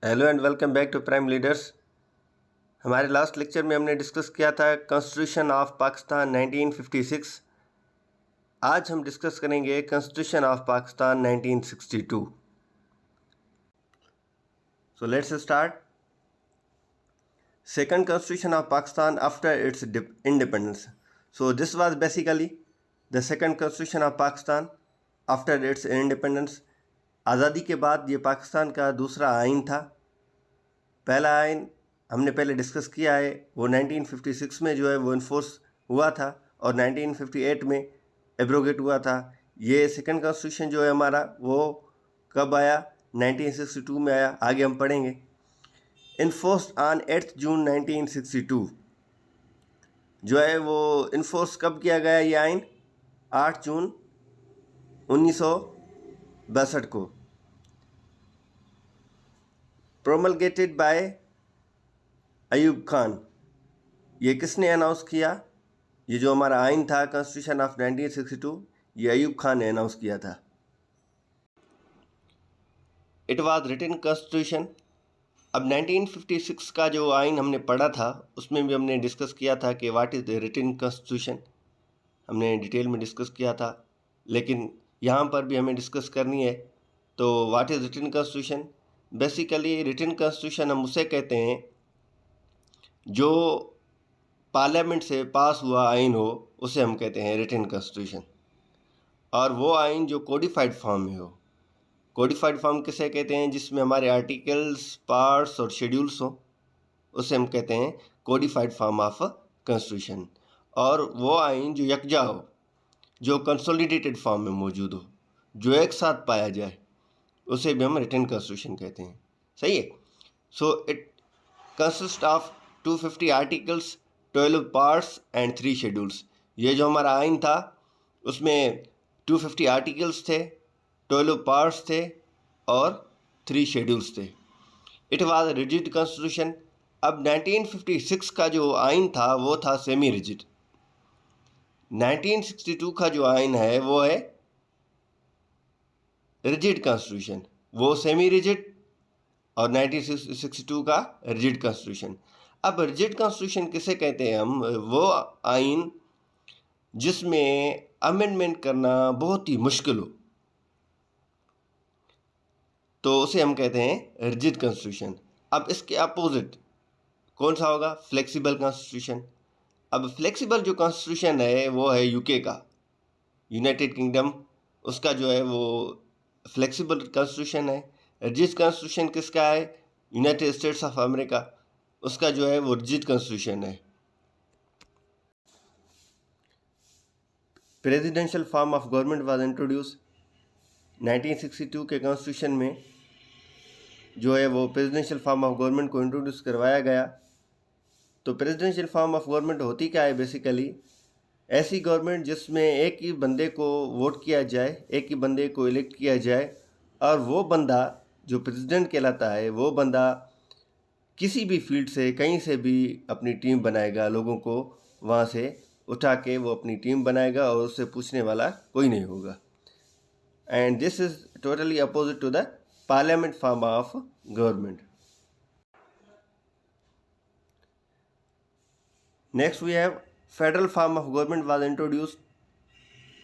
Hello and welcome back to prime leaders. हमारे last lecture में हमने डिस्कस किया था कॉन्स्टिट्यूशन ऑफ पाकिस्तान 1956। आज हम डिस्कस करेंगे constitution of Pakistan 1962। So let's start. Second constitution of Pakistan after it's independence. So this was basically the second constitution of Pakistan after it's independence. आज़ादी के बाद ये पाकिस्तान का दूसरा आइन था। पहला आइन हमने पहले डिस्कस किया है, वो 1956 में जो है वो इन्फोर्स हुआ था और 1958 में एब्रोगेट हुआ था। ये सेकंड कॉन्स्टिट्यूशन जो है हमारा वो कब आया? 1962 में आया। आगे हम पढ़ेंगे। इन्फोर्स ऑन 8 जून 1962 जो है वो इन्फोर्स कब किया गया ये आइन? 8 जून 1962 को। Promulgated bye Ayub Khan. ये किसने अनाउंस किया? ये जो हमारा आइन था कॉन्स्टिट्यूशन ऑफ 1962, ये अयूब खान ने अनाउंस किया था। It was written constitution. अब 1956 का जो आइन हमने पढ़ा था उसमें भी हमने डिस्कस किया था कि what is the written constitution. हमने डिटेल में डिस्कस किया था, लेकिन यहाँ पर भी हमें डिस्कस करनी है। तो what is written constitution? Basically written constitution हम उसे कहते हैं जो पार्लियामेंट से पास हुआ आइन हो, उसे हम कहते हैं रिटन कॉन्स्टिट्यूशन। और वो आइन जो कोडिफाइड फॉर्म में हो। कोडिफाइड फॉर्म किसे कहते हैं? जिसमें हमारे आर्टिकल्स, पार्ट्स और शेड्यूल्स हो, उसे हम कहते हैं कोडिफाइड फॉर्म ऑफ कॉन्स्टिट्यूशन। और वो आइन जो यकजा हो, जो कंसोलिडेटेड फॉर्म में मौजूद हो, जो एक साथ पाया जाए, उसे भी हम रिटन कॉन्स्टिट्यूशन कहते हैं। सही है। So it consist of 250 articles, 12 parts and 3 schedules. ये जो हमारा आइन था उसमें 250 आर्टिकल्स थे, 12 पार्ट्स थे और 3 शेड्यूल्स थे। It was rigid constitution. अब 1956 का जो आइन था वो था सेमी रिजिड। 1962 का जो आइन है वो है रिजिड कॉन्स्टिट्यूशन। वो सेमी रिजिड और 1962 का रिजिड कॉन्स्टिट्यूशन। अब रिजिड कॉन्स्टिट्यूशन किसे कहते हैं हम? वो आइन जिसमें अमेंडमेंट करना बहुत ही मुश्किल हो, तो उसे हम कहते हैं रिजिड कॉन्स्टिट्यूशन। अब इसके अपोजिट कौन सा होगा? Flexible constitution. अब फ्लेक्सिबल जो कॉन्स्टिट्यूशन है वो है यूके का, यूनाइटेड किंगडम, उसका जो है वो फ्लेक्सिबल कॉन्स्टिट्यूशन है। रिजिड कॉन्स्टिट्यूशन किसका है? यूनाइटेड स्टेट्स ऑफ अमेरिका, उसका जो है वो रिजिड कॉन्स्टिट्यूशन है। Presidential form of government was introduce. 1962 के कॉन्स्टिट्यूशन में जो है वो प्रेसिडेंशियल फॉर्म ऑफ गवर्नमेंट को इंट्रोड्यूस करवाया गया। तो प्रेसिडेंशियल फॉर्म ऑफ गवर्नमेंट होती क्या है? बेसिकली ऐसी गवर्नमेंट जिसमें एक ही बंदे को वोट किया जाए, एक ही बंदे को इलेक्ट किया जाए, और वो बंदा जो प्रेसिडेंट कहलाता है वो बंदा किसी भी फील्ड से, कहीं से भी अपनी टीम बनाएगा, लोगों को वहाँ से उठा के वो अपनी टीम बनाएगा और उससे पूछने वाला कोई नहीं होगा। And this is totally opposite to the parliament form of government. Next we have federal form of government was introduced.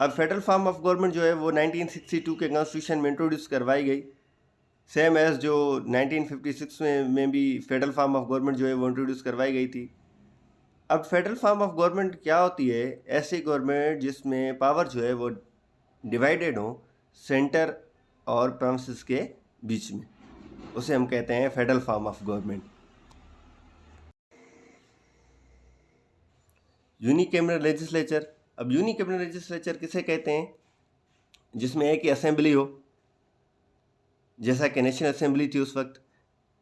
अब फेडरल फॉर्म ऑफ गवर्नमेंट जो है वो 1962 के कॉन्स्टिट्यूशन में इंट्रोड्यूस करवाई गई, सेम एज जो 1956 में भी फेडरल फॉर्म ऑफ गवर्नमेंट जो है वो इंट्रोड्यूस करवाई गई थी। अब फेडरल फॉर्म ऑफ गवर्नमेंट क्या होती है? ऐसी गवर्नमेंट जिसमें पावर जो है वो डिवाइडेड हो सेंटर और प्रोविंसेस के बीच में, उसे हम कहते हैं federal form of government. Unicameral legislature. अब यूनिकैमरल लेजिस्लेचर किसे कहते हैं? जिसमें एक ही असेंबली हो, जैसा कि नेशनल असेंबली थी उस वक्त।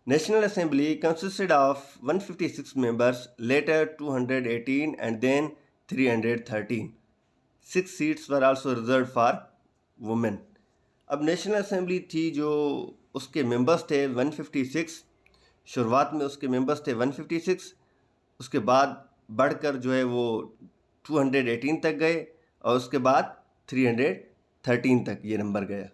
National assembly consisted of 156 members, later 218 and then 313। 6 seats were also reserve for women. अब नेशनल असेंबली थी जो उसके मेंबर्स थे 156। शुरुआत में उसके मेंबर्स थे 156, उसके बाद बढ़कर जो है वो 218 तक गए और उसके बाद 313 तक ये नंबर गया।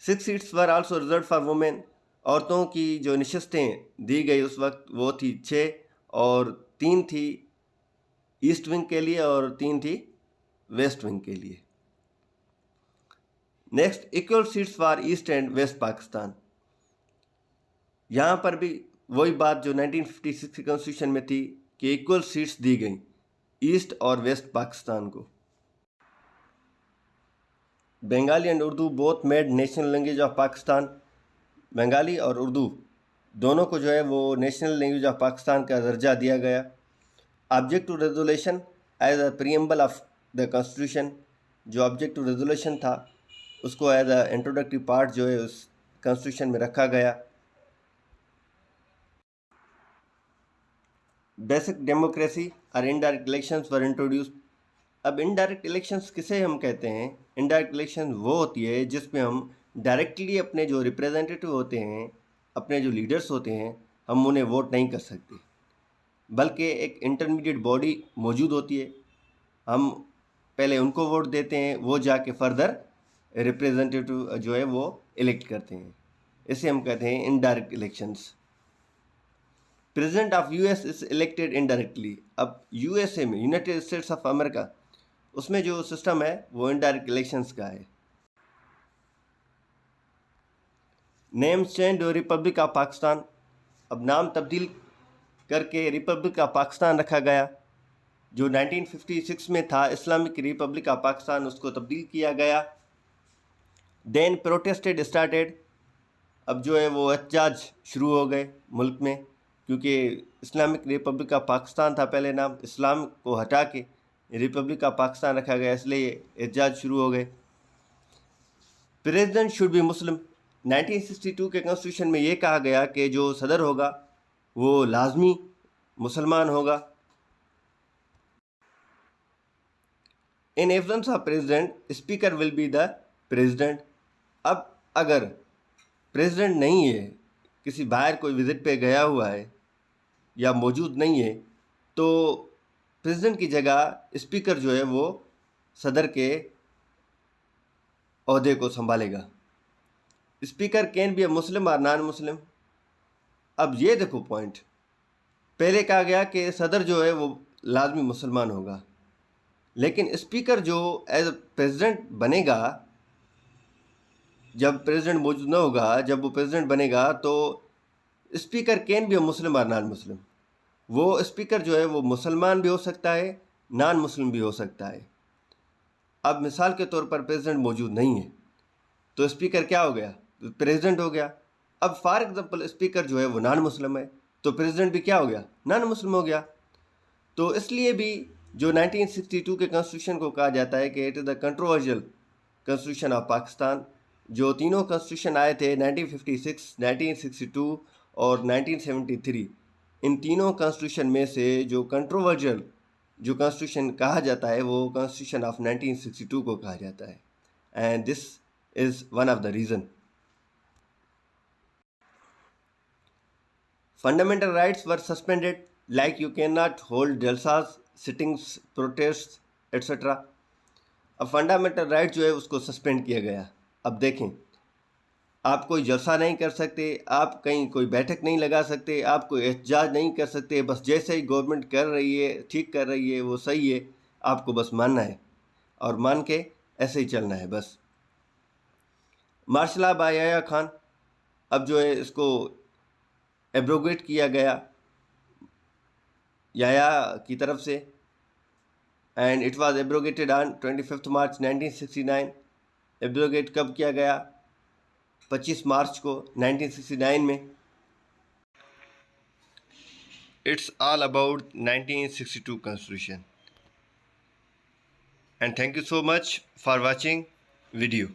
6 seats were also reserve for women. औरतों की जो नशस्तें दी गई उस वक्त वो थी 6 और 3 थी ईस्ट विंग के लिए और 3 थी वेस्ट विंग के लिए। Next, equal seats for east and west Pakistan. यहाँ पर भी वही बात जो 1956 की कॉन्स्टिट्यूशन में थी कि इक्वल सीट्स दी गई ईस्ट और वेस्ट पाकिस्तान को। Bengali and Urdu both made national language of Pakistan. Bengali और उर्दू दोनों को जो है वो नेशनल लैंग्वेज ऑफ पाकिस्तान का दर्जा दिया गया। Object to resolution as a preamble of the constitution, जो ऑब्जेक्ट टू रेजोल्यूशन था उसको एज अ इंट्रोडक्टरी पार्ट जो है उस कॉन्स्टिट्यूशन में रखा गया। बेसिक डेमोक्रेसी और इनडायरेक्ट इलेक्शंस वर इंट्रोड्यूस। अब इनडायरेक्ट इलेक्शंस किसे हम कहते हैं? इनडायरेक्ट इलेक्शन वो होती है जिसमें हम डायरेक्टली अपने जो रिप्रेजेंटेटिव होते हैं, अपने जो लीडर्स होते हैं, हम उन्हें वोट नहीं कर सकते, बल्कि एक इंटरमीडिएट बॉडी मौजूद होती है। हम पहले उनको वोट देते हैं, वो जाके फर्दर रिप्रेजेंटेटिव जो है वो इलेक्ट करते हैं। इसे हम कहते हैं indirect elections. President of US is elected indirectly. अब यूएसए में, यूनाइटेड स्टेट्स ऑफ अमेरिका, उसमें जो सिस्टम है वो इनडायरेक्ट इलेक्शंस का है। Name change Republic of Pakistan. अब नाम तब्दील करके रिपब्लिक ऑफ पाकिस्तान रखा गया। जो 1956 में था इस्लामिक रिपब्लिक ऑफ पाकिस्तान, उसको तब्दील किया गया। Then protested started. अब जो है वो एहतजाज शुरू हो गए मुल्क में, क्योंकि इस्लामिक रिपब्लिक ऑफ पाकिस्तान था पहले नाम, इस्लाम को हटा के रिपब्लिक ऑफ पाकिस्तान रखा गया, इसलिए एहतजाज शुरू हो गए। प्रेसिडेंट शुड बी मुस्लिम। 1962 के कॉन्स्टिट्यूशन में ये कहा गया कि जो सदर होगा वो लाजमी मुसलमान होगा। In absence of president speaker will be the president. अब अगर प्रेसिडेंट नहीं है, किसी बाहर कोई विजिट पे गया हुआ है या मौजूद नहीं है, तो प्रेसिडेंट की जगह स्पीकर जो है वो सदर के ओहदे को संभालेगा। स्पीकर कैन बी अ मुस्लिम और नॉन मुस्लिम। अब ये देखो पॉइंट, पहले कहा गया कि सदर जो है वो लाजमी मुसलमान होगा, लेकिन स्पीकर जो एज प्रेसिडेंट बनेगा, जब प्रेसिडेंट मौजूद न होगा, जब वो प्रेसिडेंट बनेगा, तो स्पीकर कैन बी अ मुस्लिम और नॉन मुस्लिम। वो स्पीकर जो है वो मुसलमान भी हो सकता है, नॉन मुस्लिम भी हो सकता है। अब मिसाल के तौर पर प्रेसिडेंट मौजूद नहीं है तो स्पीकर क्या हो गया? प्रेसिडेंट हो गया। अब फॉर एग्जांपल स्पीकर जो है वो नॉन मुस्लिम है तो प्रेसिडेंट भी क्या हो गया? नॉन मुस्लिम हो गया। तो इसलिए भी जो 1962 के कॉन्स्टिट्यूशन को कहा जाता है कि it is the controversial constitution of Pakistan. जो तीनों कॉन्स्टिट्यूशन आए थे 1956, 1962 और 1973, इन तीनों कॉन्स्टिट्यूशन में से जो कंट्रोवर्शियल जो कॉन्स्टिट्यूशन कहा जाता है वो कॉन्स्टिट्यूशन ऑफ 1962 को कहा जाता है, and this is one of the reason. Fundamental rights were suspended, like you can not hold जलसाज, सिटिंग्स, प्रोटेस्ट एट्सेट्रा। अब फंडामेंटल राइट जो है उसको सस्पेंड किया गया। अब देखें, आप कोई जलसा नहीं कर सकते, आप कहीं कोई बैठक नहीं लगा सकते, आप कोई एहतजाज नहीं कर सकते, बस जैसे ही गवर्नमेंट कर रही है, ठीक कर रही है, वो सही है, आपको बस मानना है और मान के ऐसे ही चलना है बस। मार्शल लॉ बाय याया खान, अब जो है इसको एब्रोगेट किया गया याया की तरफ से, and it was abrogated on 25 March 1969। Abrogate कब किया गया? 25 मार्च को 1969 में। It's all about 1962 Constitution. And thank you so much for watching video.